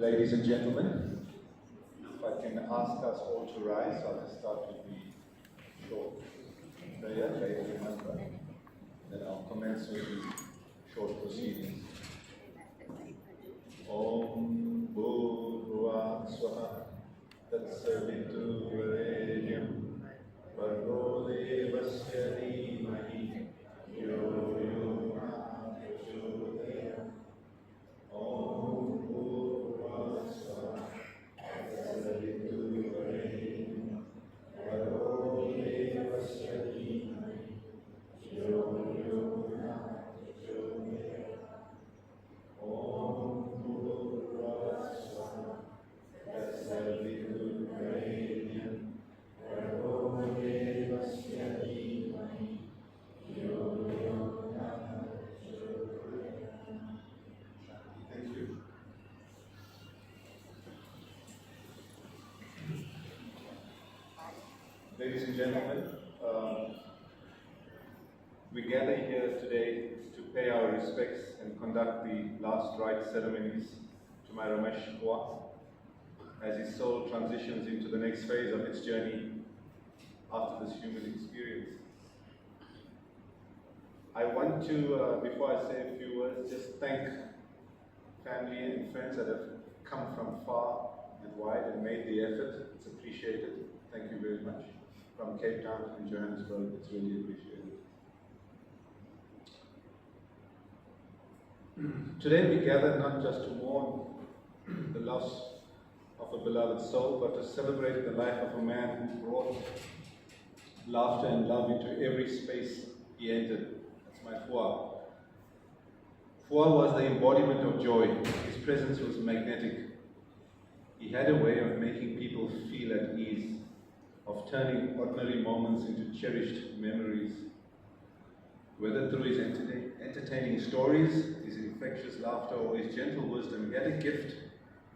Ladies and gentlemen, if I can ask us all to rise, I'll just start with the short prayer, Gayatri Mantra, then I'll commence with the short proceedings. Om Bhurva Swaha Tatsavitu Varenyam Bhargo Devasya Dhimahi Yo Yo Ma Prachodayam. Om Bhurva Swaha Tatsavitu Varenyam Bhargo Devasya Dhimahi Yo Yo Ma Prachodayam. Om Bhurva Swaha Tatsavitu Varenyam Bhargo Devasya Dhimahi Yo Yo Ma Prachodayam. Thank you. Ladies and gentlemen, we gather here today to pay our respects and conduct the last rite ceremonies to my Ramesh as his soul transitions into the next phase of its journey after this human experience. I want to, before I say a few words, just thank family and friends that have come from far and wide and made the effort. It's appreciated. Thank you very much. From Cape Town and Johannesburg, it's really appreciated. Today we gather not just to mourn the loss of a beloved soul, but to celebrate the life of a man who brought laughter and love into every space he entered. That's my Fua. Fua was the embodiment of joy. His presence was magnetic. He had a way of making people feel at ease, of turning ordinary moments into cherished memories. Whether through his entertaining stories, his infectious laughter, or his gentle wisdom, he had a gift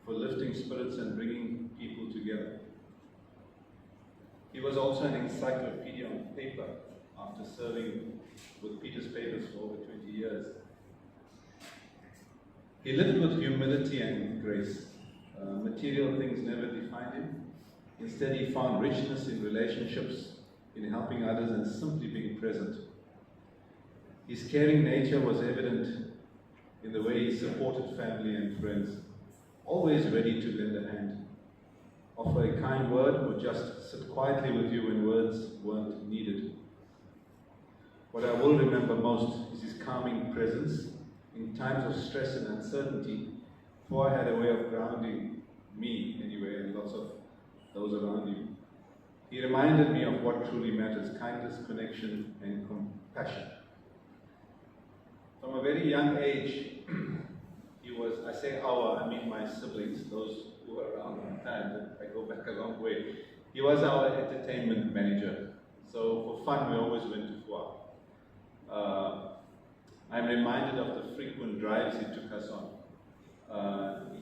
for lifting spirits and bringing people together. He was also an encyclopedia on paper after serving with Peter's Papers for over 20 years. He lived with humility and grace. Material things never defined him. Instead, he found richness in relationships, in helping others, and simply being present. His caring nature was evident in the way he supported family and friends, always ready to lend a hand, offer a kind word, or just sit quietly with you when words weren't needed. What I will remember most is his calming presence in times of stress and uncertainty, for I had a way of grounding me anyway, and lots of those around you. He reminded me of what truly matters: kindness, connection, and compassion. From a very young age, he was, I say our, I mean my siblings, those who were around at the time, I go back a long way. He was our entertainment manager. So for fun, we always went to Fua. I'm reminded of the frequent drives he took us on.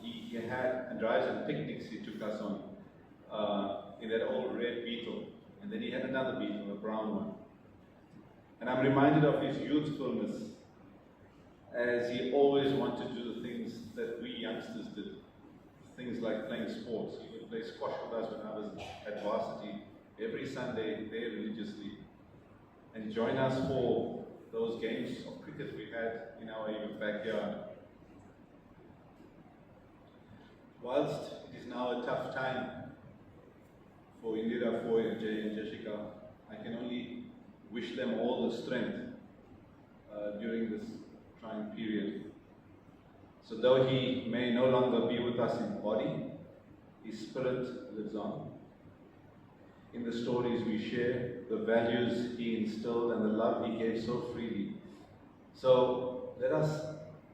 He had drives and picnics he took us on in that old red Beetle. And then he had another Beetle, a brown one. And I'm reminded of his youthfulness, as he always wanted to do the things that we youngsters did. Things like playing sports. He would play squash with us when I was at varsity every Sunday there religiously, and join us for those games of cricket we had in our even backyard. Whilst it is now a tough time for Indira, Foy, and Jay and Jessica, I can only wish them all the strength during this trying period. So though he may no longer be with us in body, his spirit lives on. In the stories we share, the values he instilled, and the love he gave so freely. So let us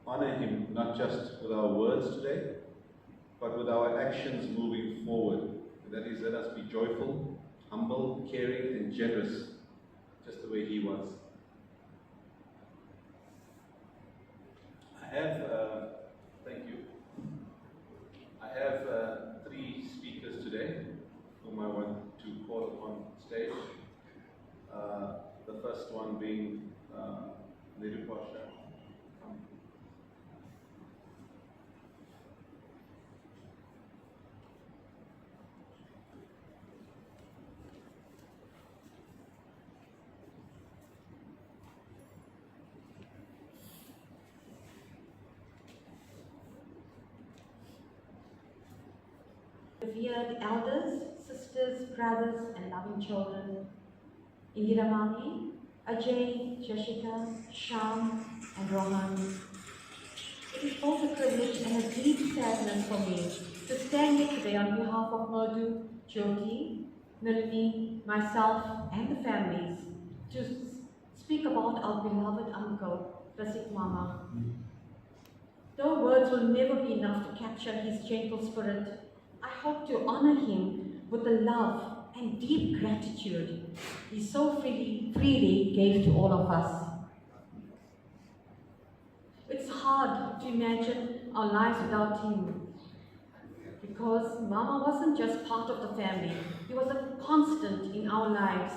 honor him not just with our words today, but with our actions moving forward. That is, let us be joyful, humble, caring, and generous, just the way he was. I have, thank you. I have 3 speakers today whom I want to call upon stage. The first one being Nirupasha. revered elders, sisters, brothers, and loving children, Indira Mami, Ajay, Jessica, Sham, and Rohan. It is both a privilege and a deep sadness for me to stand here today on behalf of Madhu, Jyoti, Nalini, myself, and the families to speak about our beloved uncle, Rasik Mama. Though words will never be enough to capture his gentle spirit, I hope to honor him with the love and deep gratitude he so freely gave to all of us. It's hard to imagine our lives without him, because Mama wasn't just part of the family, he was a constant in our lives.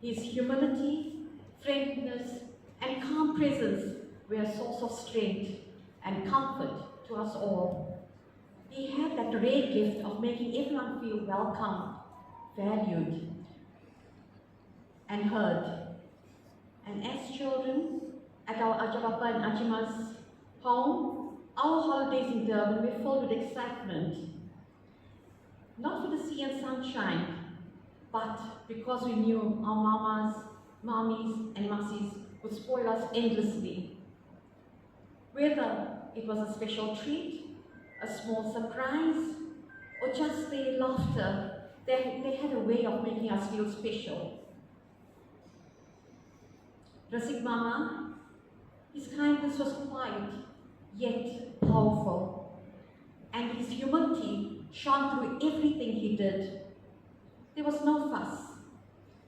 His humility, friendliness, and calm presence were a source of strength and comfort to us all. He had that rare gift of making everyone feel welcome, valued, and heard. And as children, at our Ajapapa and Ajima's home, our holidays in Durban were filled with excitement. Not for the sea and sunshine, but because we knew our mamas, mommies, and massies would spoil us endlessly. Whether it was a special treat, a small surprise, or just their laughter, they had a way of making us feel special. Rasik Mama, his kindness was quiet, yet powerful, and his humility shone through everything he did. There was no fuss,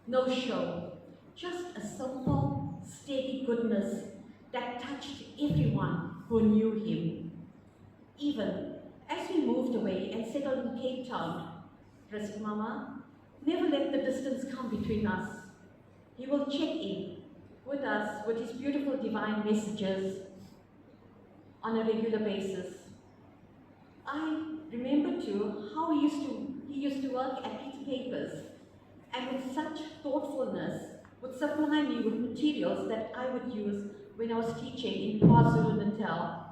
no show, just a simple, steady goodness that touched everyone who knew him. Even as we moved away and settled in Cape Town, Rasik Mama never let the distance come between us. He will check in with us with his beautiful divine messages on a regular basis. I remember too how he used to work at Peter Papers, and with such thoughtfulness would supply me with materials that I would use when I was teaching in KwaZulu-Natal.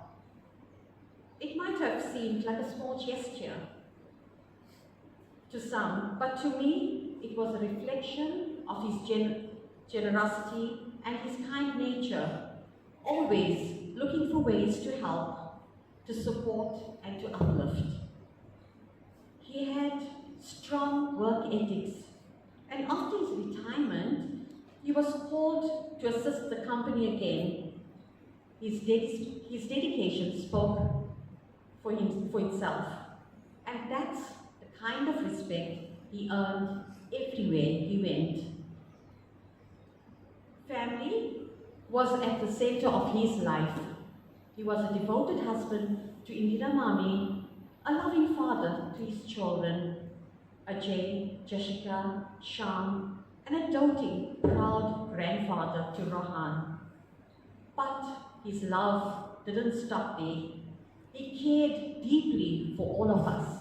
It might have seemed like a small gesture to some, but to me it was a reflection of his generosity and his kind nature, always looking for ways to help, to support, and to uplift. He had strong work ethics, and after his retirement, he was called to assist the company again. His dedication spoke for himself, and that's the kind of respect he earned everywhere he went. Family was at the center of his life. He was a devoted husband to Indira Mami, a loving father to his children, Ajay, Jessica, Sham, and a doting, proud grandfather to Rohan. But his love didn't stop there. He cared deeply for all of us.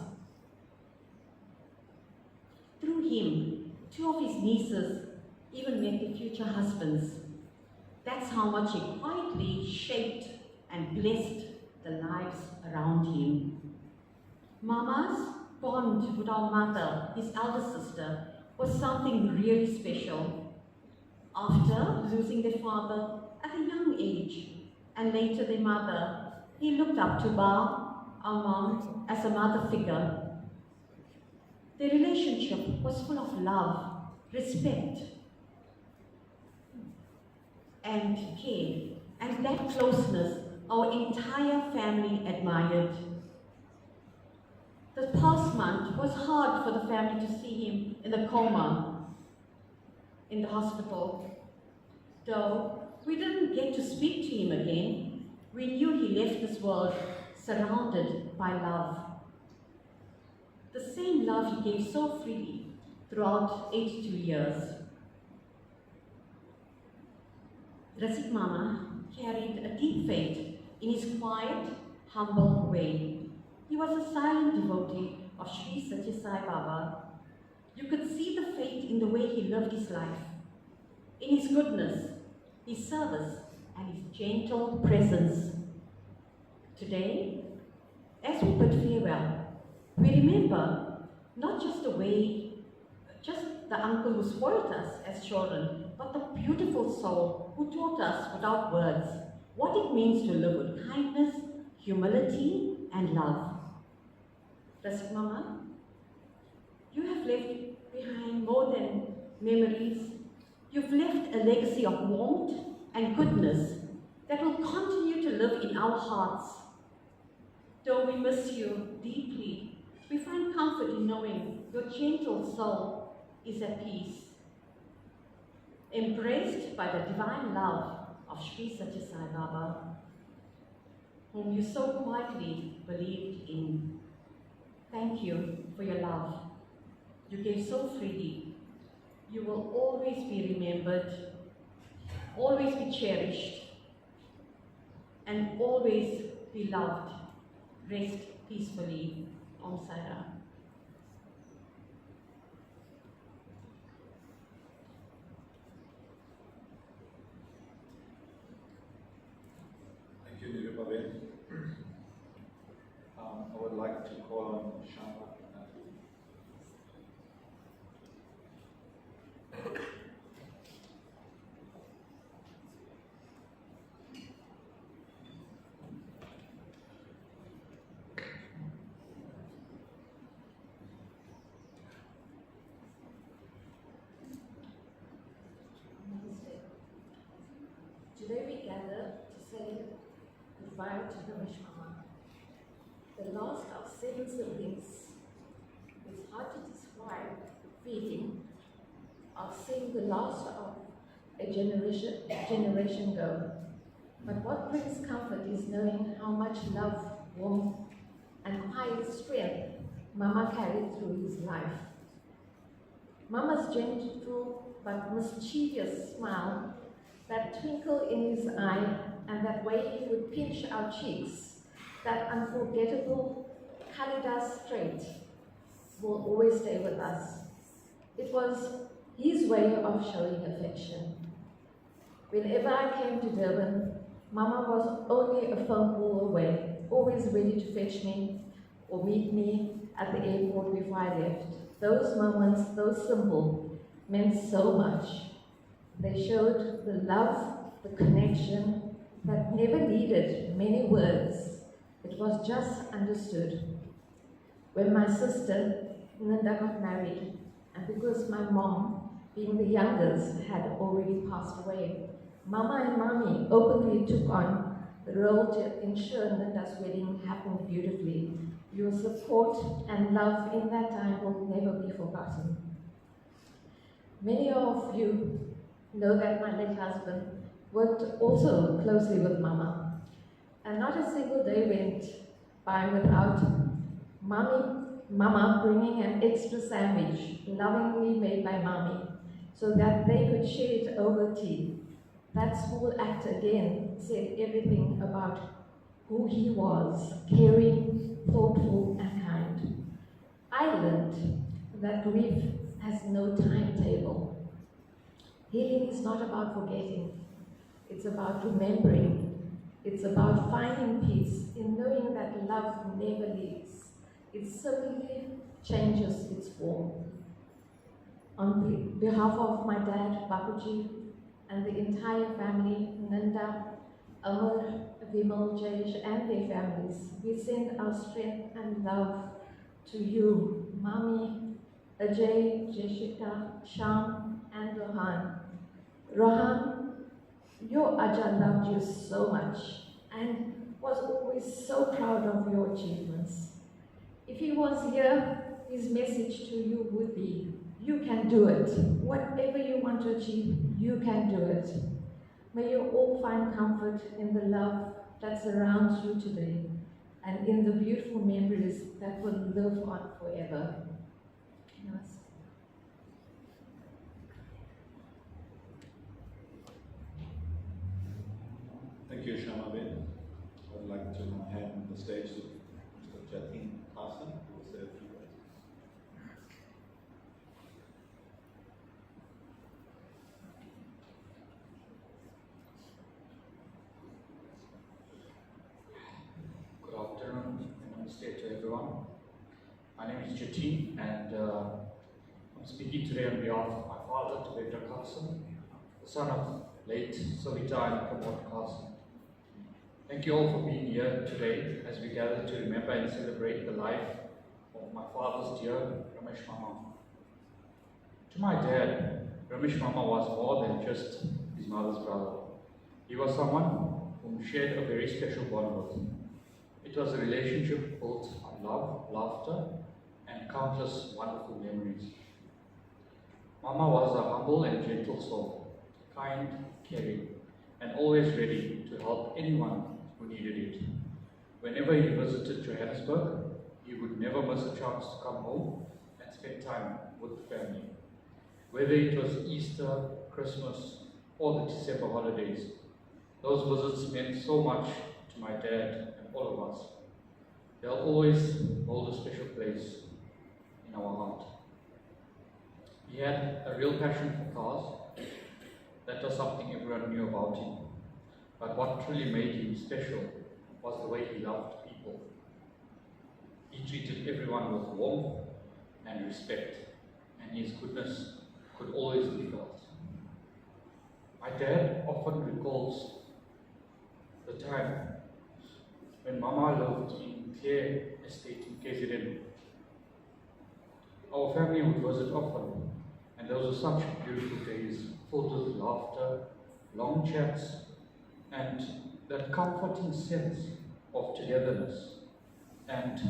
Through him, two of his nieces even met their future husbands. That's how much he quietly shaped and blessed the lives around him. Mama's bond with our mother, his elder sister, was something really special. After losing their father at a young age, and later their mother, he looked up to Ba, our mom, as a mother figure. Their relationship was full of love, respect, and care, and that closeness our entire family admired. The past month was hard for the family to see him in the coma in the hospital. Though we didn't get to speak to him again, we knew he left this world surrounded by love. The same love he gave so freely throughout 82 years. Rasik Mama carried a deep faith in his quiet, humble way. He was a silent devotee of Sri Satya Sai Baba. You could see the faith in the way he lived his life, in his goodness, his service, and his gentle presence. Today, as we bid farewell, We remember not just the way, just the uncle who spoiled us as children, but the beautiful soul who taught us without words what it means to live with kindness, humility, and love. Reshiklal Mama, you have left behind more than memories. You've left a legacy of warmth and goodness that will continue to live in our hearts. Though we miss you deeply, we find comfort in knowing your gentle soul is at peace, embraced by the divine love of Sri Satya Sai Baba, whom you so quietly believed in. Thank you for your love. You gave so freely. You will always be remembered, always be cherished, and always be loved. Rest peacefully, Om Sai Ram. Thank you, Nirupaben. I would like to call on Shama. Today we gather to say goodbye to Ramesh Mama, the last of 7 siblings. It's hard to describe the feeling of seeing the last of a generation go. But what brings comfort is knowing how much love, warmth, and quiet strength Mama carried through his life. Mama's gentle but mischievous smile, that twinkle in his eye, and that way he would pinch our cheeks, that unforgettable Kalidas trait, will always stay with us. It was his way of showing affection. Whenever I came to Durban, Mama was only a phone call away, always ready to fetch me or meet me at the airport before I left. Those moments, though simple, meant so much. They showed the love, the connection that never needed many words. It was just understood. When my sister, Nanda, got married, and because my mom, being the youngest, had already passed away, Mama and Mommy openly took on the role to ensure Nanda's wedding happened beautifully. Your support and love in that time will never be forgotten. Many of you know that my late husband worked also closely with Mama, and not a single day went by without Mama bringing an extra sandwich, lovingly made by Mommy, so that they could share it over tea. That small act again said everything about who he was, caring, thoughtful, and kind. I learned that grief has no timetable. Healing is not about forgetting, it's about remembering. It's about finding peace in knowing that love never leaves. It simply changes its form. On behalf of my dad, Bapuji, and the entire family, Nanda, Amar, Vimal, Jayesh, and their families, we send our strength and love to you, Mami, Ajay, Jessica, Sham, and Rohan. Rohan, your Ajahn loved you so much and was always so proud of your achievements. If he was here, his message to you would be, you can do it. Whatever you want to achieve, you can do it. May you all find comfort in the love that surrounds you today and in the beautiful memories that will live on forever. Namaste. Thank you, Shama Ben. I would like to hand the stage to Mr. Jatin Hassan, who will say a few words. Good afternoon and namaste to everyone. I'm speaking today on behalf of my father, Tavendra Carson, the son of late Savita and Pramod Carson. Thank you all for being here today as we gather to remember and celebrate the life of my father's dear Ramesh Mama. To my dad, Ramesh Mama was more than just his mother's brother. He was someone whom shared a very special bond with. It was a relationship built on love, laughter, and countless wonderful memories. Mama was a humble and gentle soul, kind, caring, and always ready to help anyone who needed it. Whenever he visited Johannesburg, he would never miss a chance to come home and spend time with the family. Whether it was Easter, Christmas, or the December holidays, those visits meant so much to my dad and all of us. They'll always hold a special place in our heart. He had a real passion for cars. That was something everyone knew about him. But what truly made him special was the way he loved people. He treated everyone with warmth and respect, and his goodness could always be felt. My dad often recalls the time when Mama lived in Clare Estate in KZN. Our family would visit often, and those were such beautiful days, filled with laughter, long chats, and that comforting sense of togetherness, and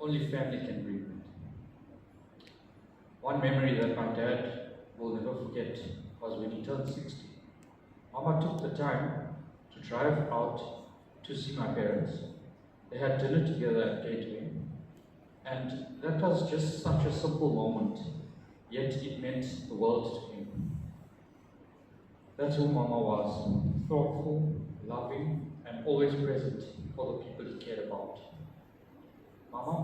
only family can bring it. One memory that my dad will never forget was when he turned 60. Mama took the time to drive out to see my parents. They had dinner together at Gateway, and that was just such a simple moment, yet it meant the world to him. That's who Mama was, thoughtful, loving, and always present for the people he cared about. Mama,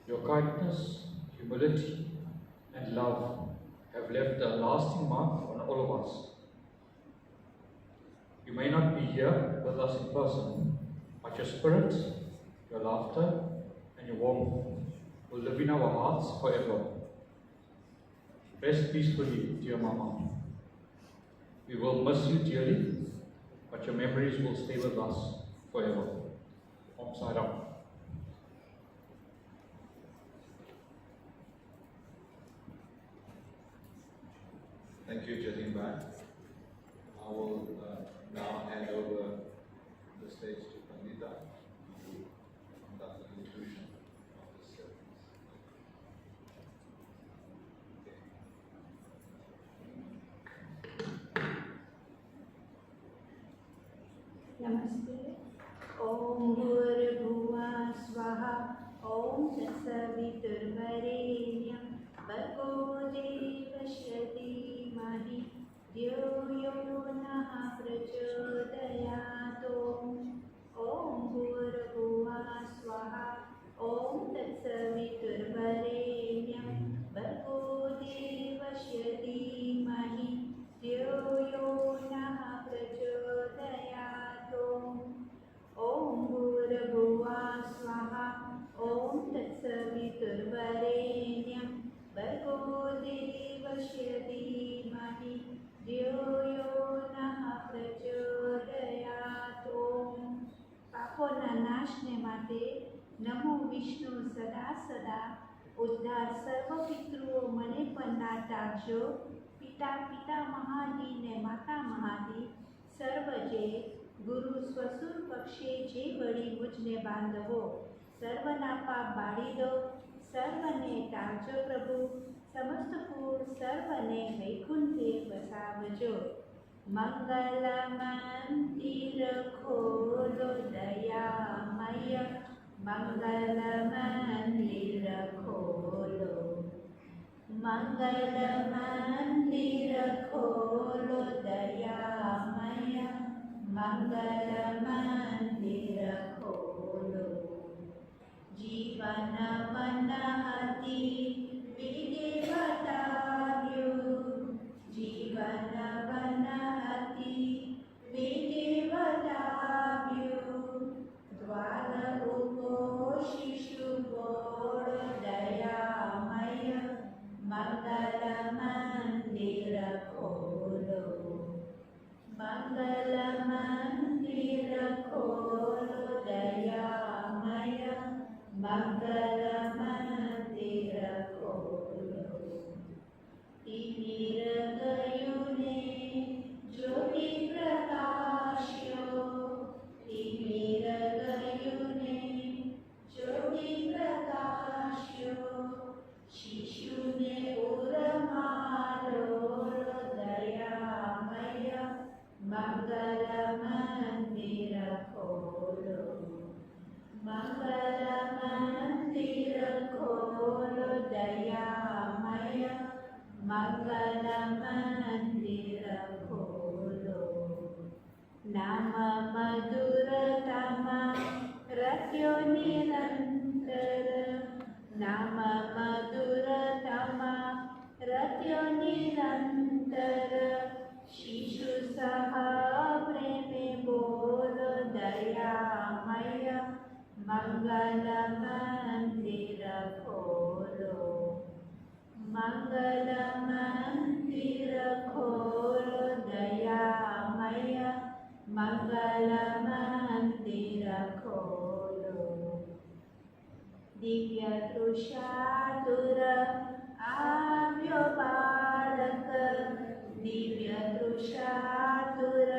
your kindness, humility, and love have left a lasting mark on all of us. You may not be here with us in person, but your spirit, your laughter, and your warmth will live in our hearts forever. Rest peacefully, dear Mama. We will miss you dearly, but your memories will stay with us forever. Om Sai Ram. Thank you, Jatin Bhai. I will now hand over the stage to Kalidas to conduct the conclusion of this service. Namaste. Om Bhurabhuva Swaha. Om Tatsaviturvarenyam. Bhargo Devasya Dhimahi. Dhyo Yo Nah Prachodayat. Om Bhurabhuva Swaha. Om Tatsaviturvarenyam. Bhargo Devasya Dhimahi. Dhyo Yo Nah Prachodayat. Om Bhurabhuva Swaha. Om Tatsaviturvarenyam. Bhargo Devasya Dhimahi. Dhyo Yo Nah Prachodayat. પાપોના નાશને માટે નમો વિષ્ણુ સદા સદા ઉદ્ધાર સર્વ પિતૃઓ મને પણ ના ટાળજો પિતા પિતા મહાદી ને માતા મહાદી સર્વજે ગુરુ સ્વસુર પક્ષે જે વળી મુજને બાંધવો સર્વના પાપ બાળી દો સર્વને ટાળજો પ્રભુ સમસ્ત કુળ સર્વને વૈકુંઠે બસાવજો મંગલ મંદિર ખોલો દયામય મંગલ મંદિર ખોલો મંગલ મંદિર ખોલો દયામય મંગલ મંદિર ખોલો જીવન મન હતી વિધિ બતાવ્યું જીવન વન હતી વિધિ બતાવ્યું દ્વાર ઉભો શિશુ ગોળ દયામય મંગલ મંદિર ખોલો, મંગલ મંદિર ખોલો દયામય, મંગલ મંદિર ખોલો. તિમિર ગયું ને જ્યોતિ પ્રકાશ્યો, તિમિર ગયું ને જ્યોતિ પ્રકાશ્યો, શિશુને ઉરમાલો દયામય, મંગલ મંદિર ખોલો, મંગલ મંદિર ખોલો દયામય, મંગલ મંદિર ખોલો. નામ મધુરતમ રત્યો નિરંતર, નામ મધુરતમ રત્યો નિરંતર, શિશુ સહ પ્રેમે બોલો દયામય, મંગલ મંદિર ખોલો, મંગલ મંદિર ખોલો દયામય, મંગલ મંદિર ખોલો. દિવ્ય તૃષાતુર આવ્યો બાળક, દિવ્ય તૃષાતુર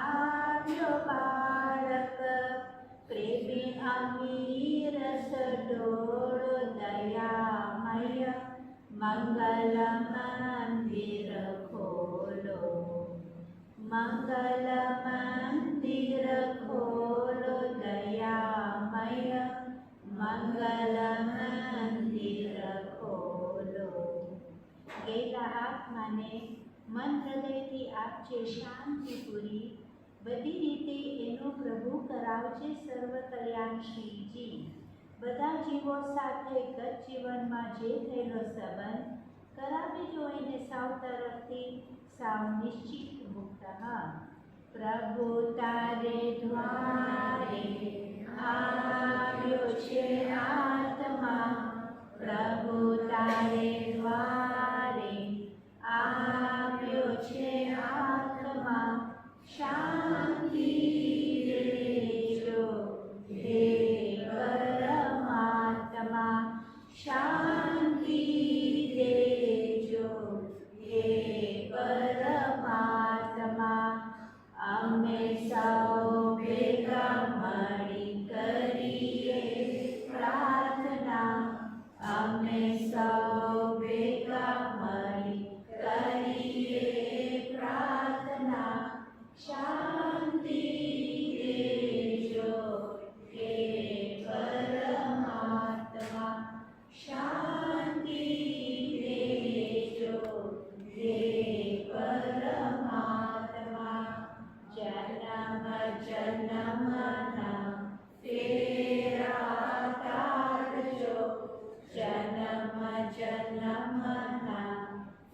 આવ્યો બાળક, પ્રેમી અમીર સડોળો દયામય, મંગલ મંદિર ખોલો, મંગલ મંદિર ખોલો દયામય, મંગલ મંદિર ખોલો. ગયેલા આત્માને મન હૃદયથી આપજે શાંતિ પૂરી, બધી રીતે એનો પ્રભુ કરાવજે સર્વ કલ્યાણશીલજી. બધા જીવો સાથે ગત જીવનમાં જે થયેલો સંબંધ કરાવી જો એને સાવ તરફથી સાવ નિશ્ચિત મુક્ત. પ્રભુ તારે દ્વારે આવ્યો છે આત્મા, પ્રભુ તારે દ્વારે આવ્યો છે આત્મા, શાંતિ દેજો હે પરમાત્મા, શાંતિ દેજો હે પરમાત્મા. અમે સૌ ભેગા મળી કરીએ પ્રાર્થના, અમે સૌ ભેગા મળી કરીએ પ્રાર્થના, શાંતિ દેજો હે પરમાત્મા, શાંતિ દેજો હે પરમાત્મા. જન્મ જન્મના ફેરા કાઢજો, જન્મ જન્મના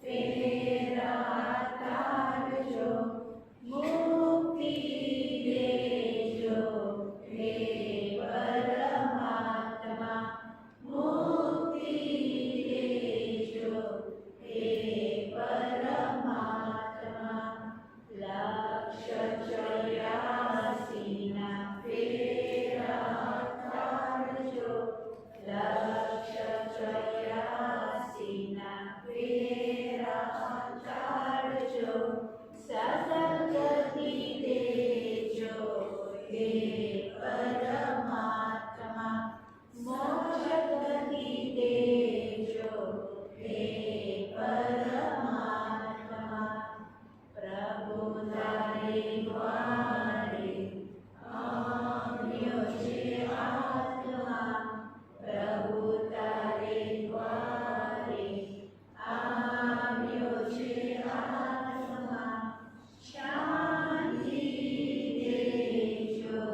ફેરા કાઢજો, મુક્તિ દેજો હે પરમાત્મા, મુક્તિ દેજો હે પરમાત્મા. લક્ષ 84 ના ફેરા કાઢજો, લક્ષ 84 ના ફેરા કાઢજો, સદગતિ દેજો હે પરમાત્મા, મોક્ષ ગતિ દેજો હે પરમાત્મા. પ્રભુ તારે દ્વારે આવ્યો છે આત્મા, પ્રભુ તારે દ્વારે આવ્યો છે આત્મા, શાંતિ દેજો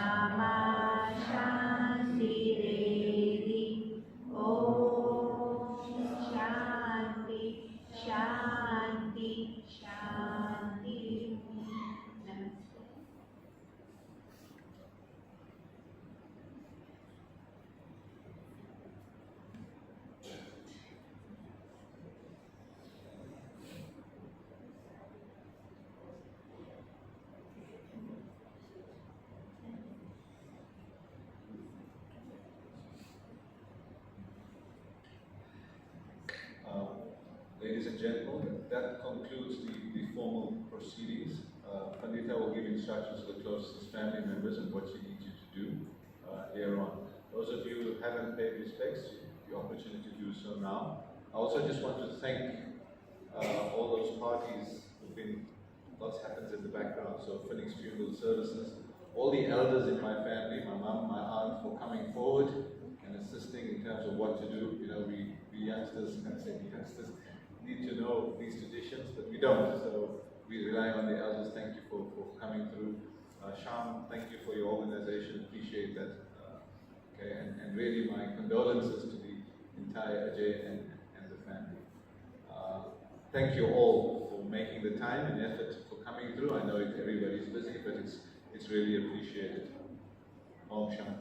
Shama Shanti Devi. Om Shanti, Shanti, Shanti. Namaste. Ladies and gentlemen, that concludes the formal proceedings. Pandita will give instructions to the closest family members on what she needs you to do here on. Those of you who haven't paid respects, the opportunity to do so now. I also just want to thank all those parties who've been, lots happens in the background, so Phoenix Funeral Services, all the elders in my family, my mum, my aunt, for coming forward and assisting in terms of what to do. You know, we youngsters, I say we youngsters, need to know these traditions, but we don't. So we rely on the elders. Thank you for coming through. Sham, thank you for your organization. Appreciate that. Okay, and really my condolences to the entire Ajay and the family. Thank you all for making the time and effort for coming through. I know everybody's busy, but it's really appreciated. Om Sham.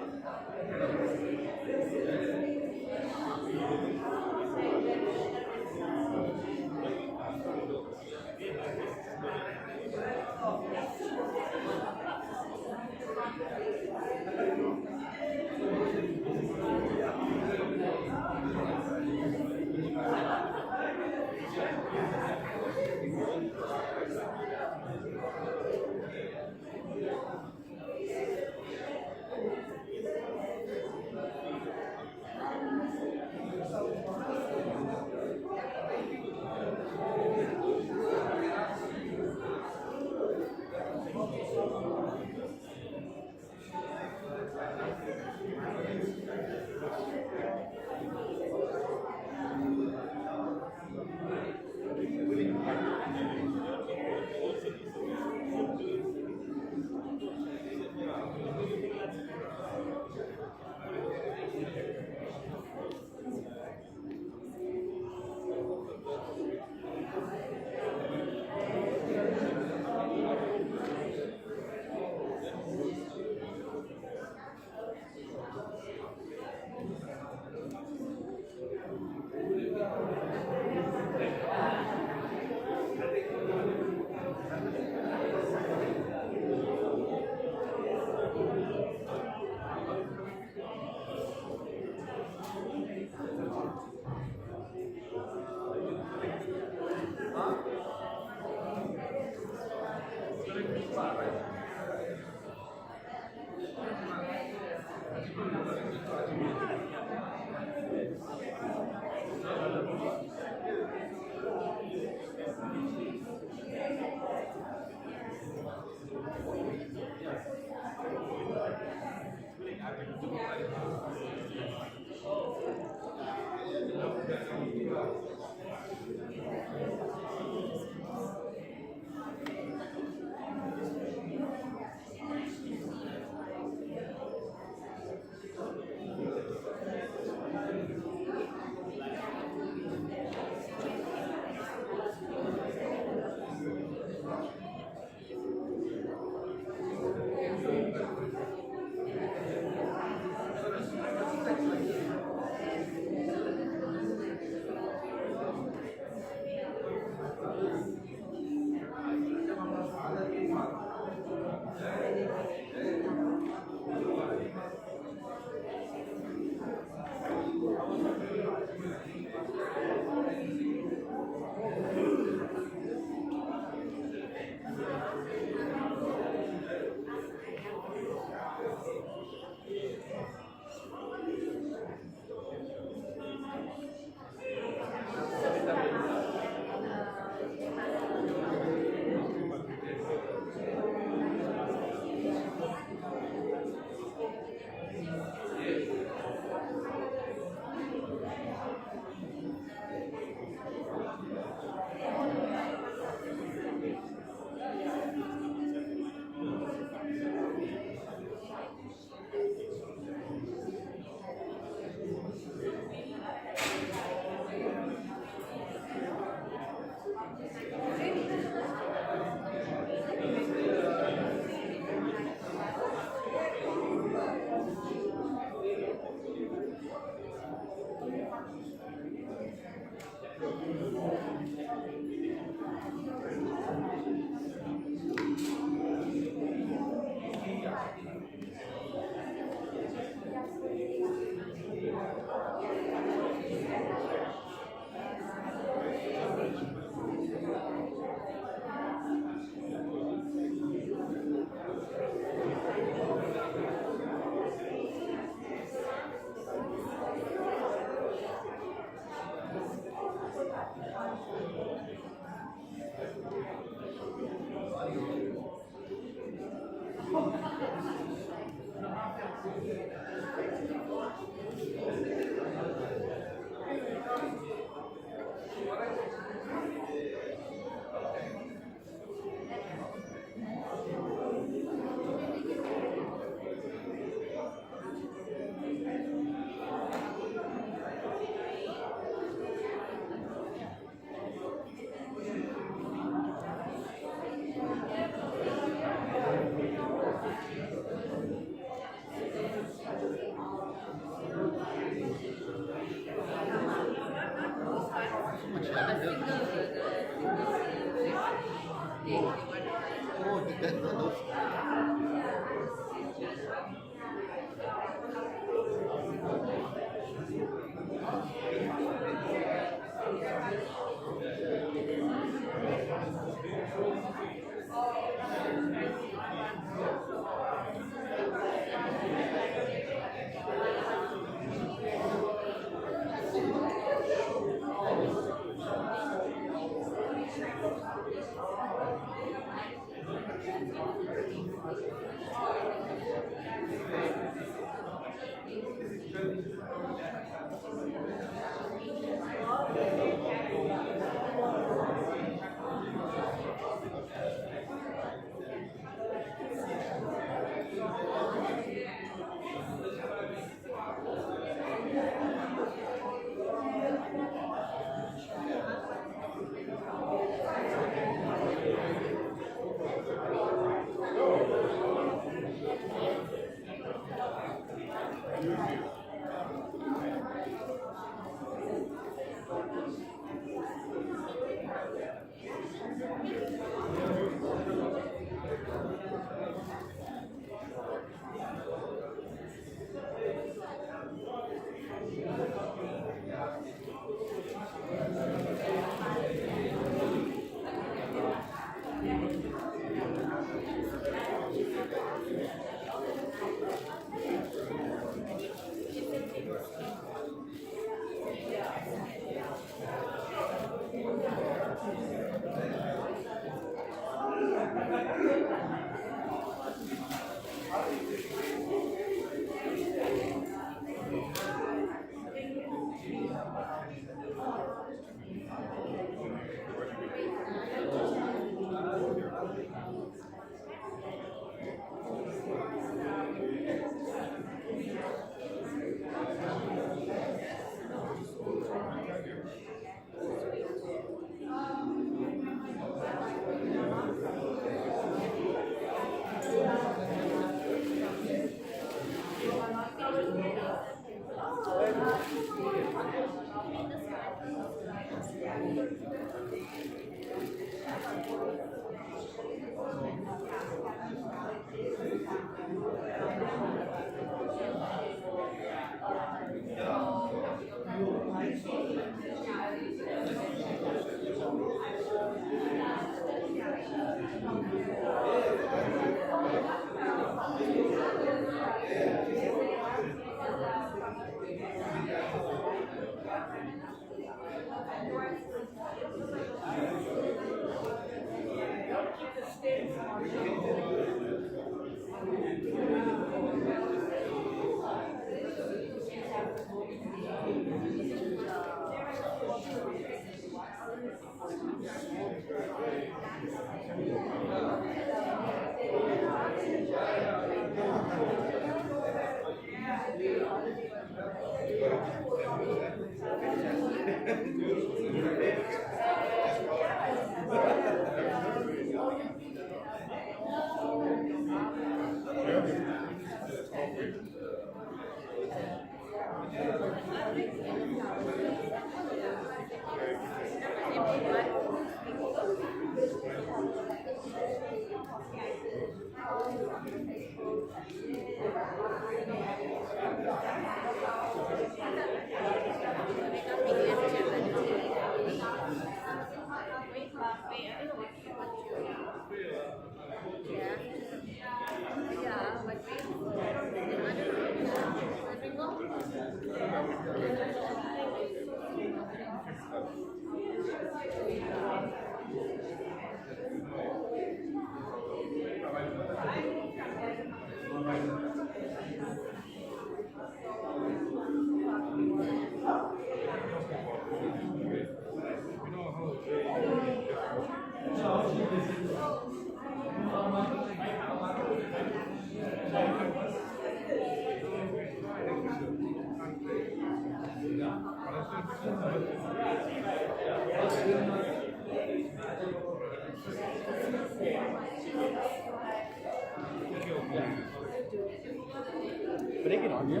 Break it on, yeah?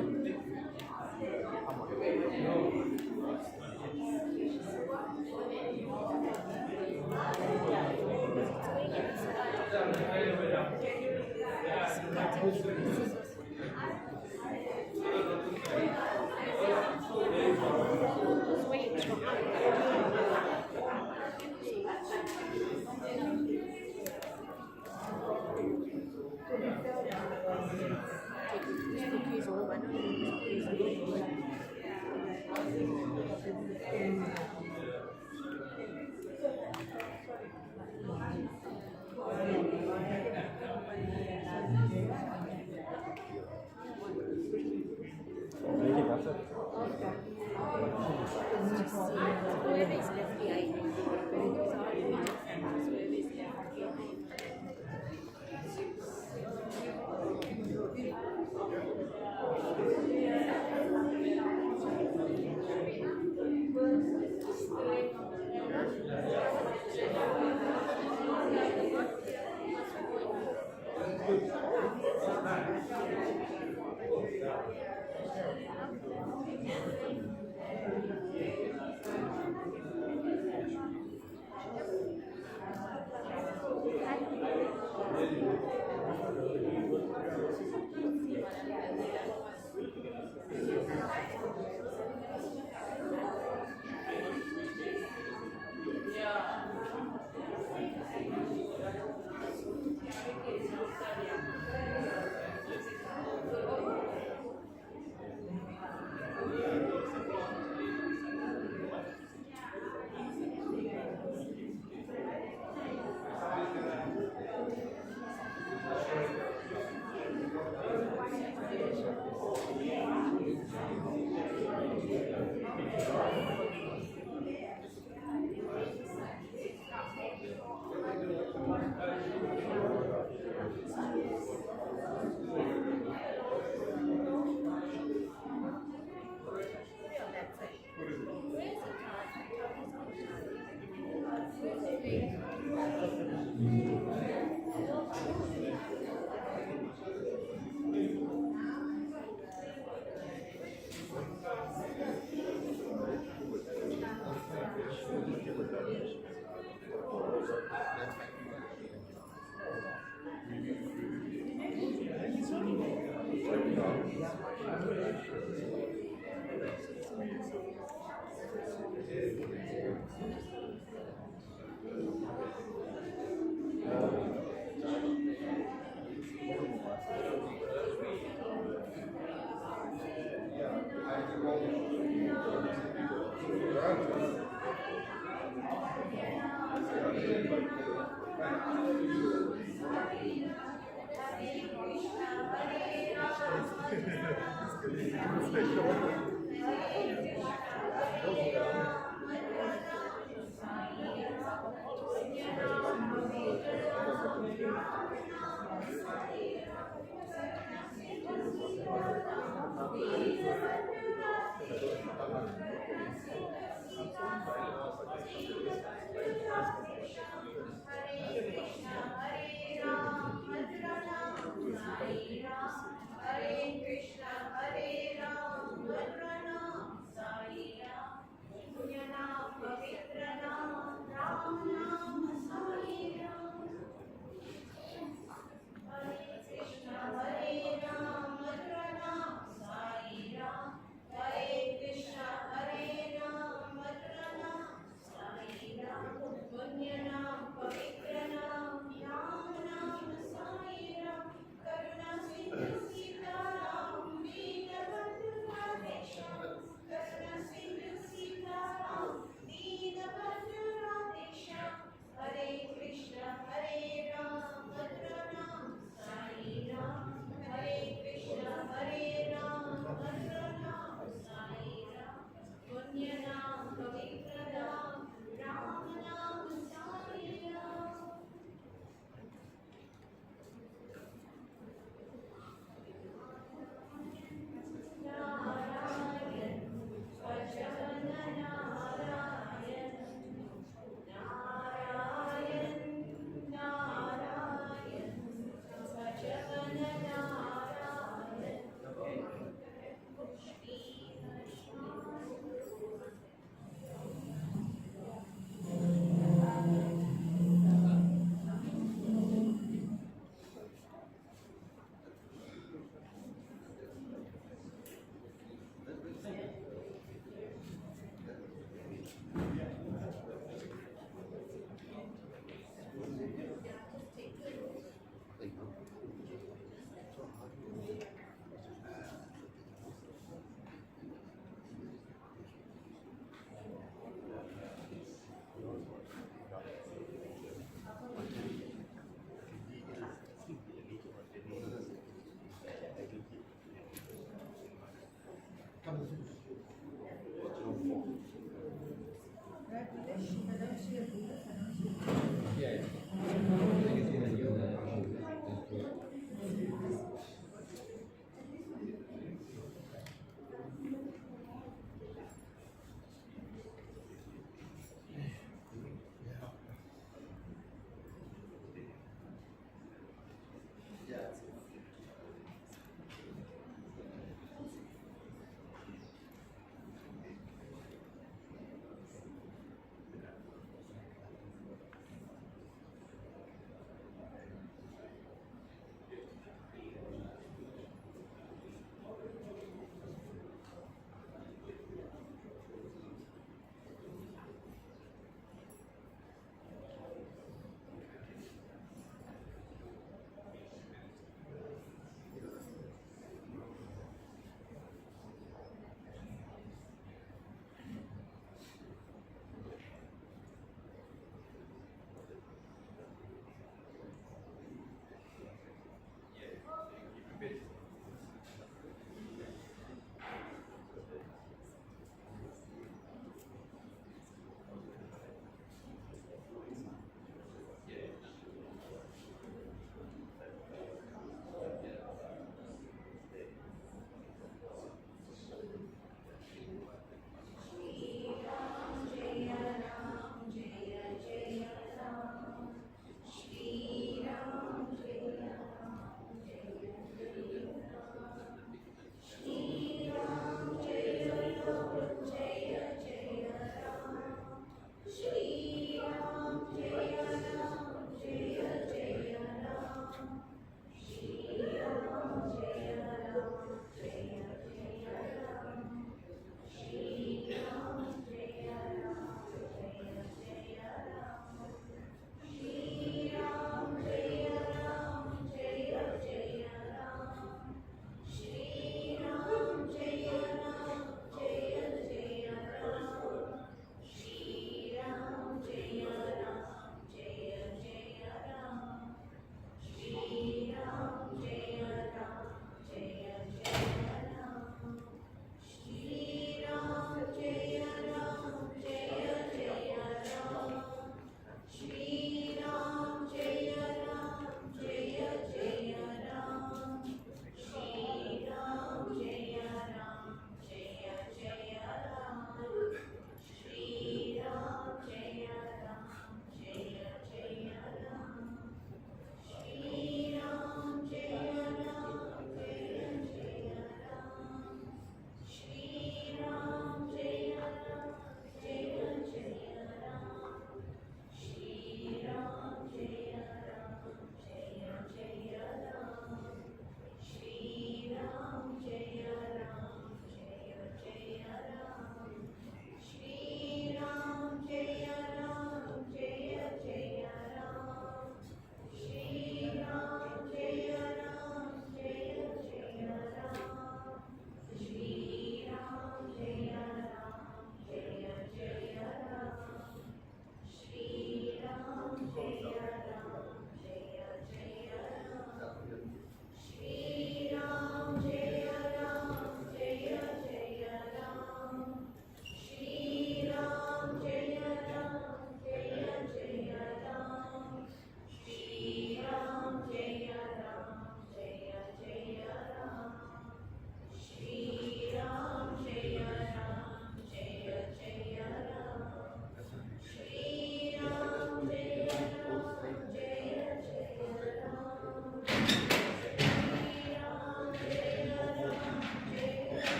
Break it, that's it. Whoever is left behind.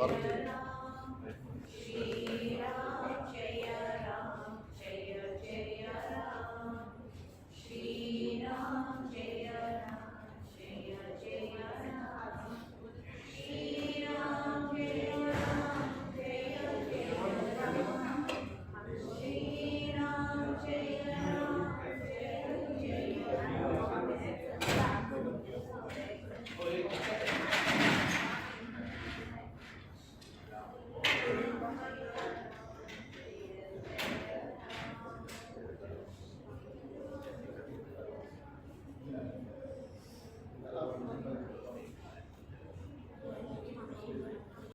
Got it.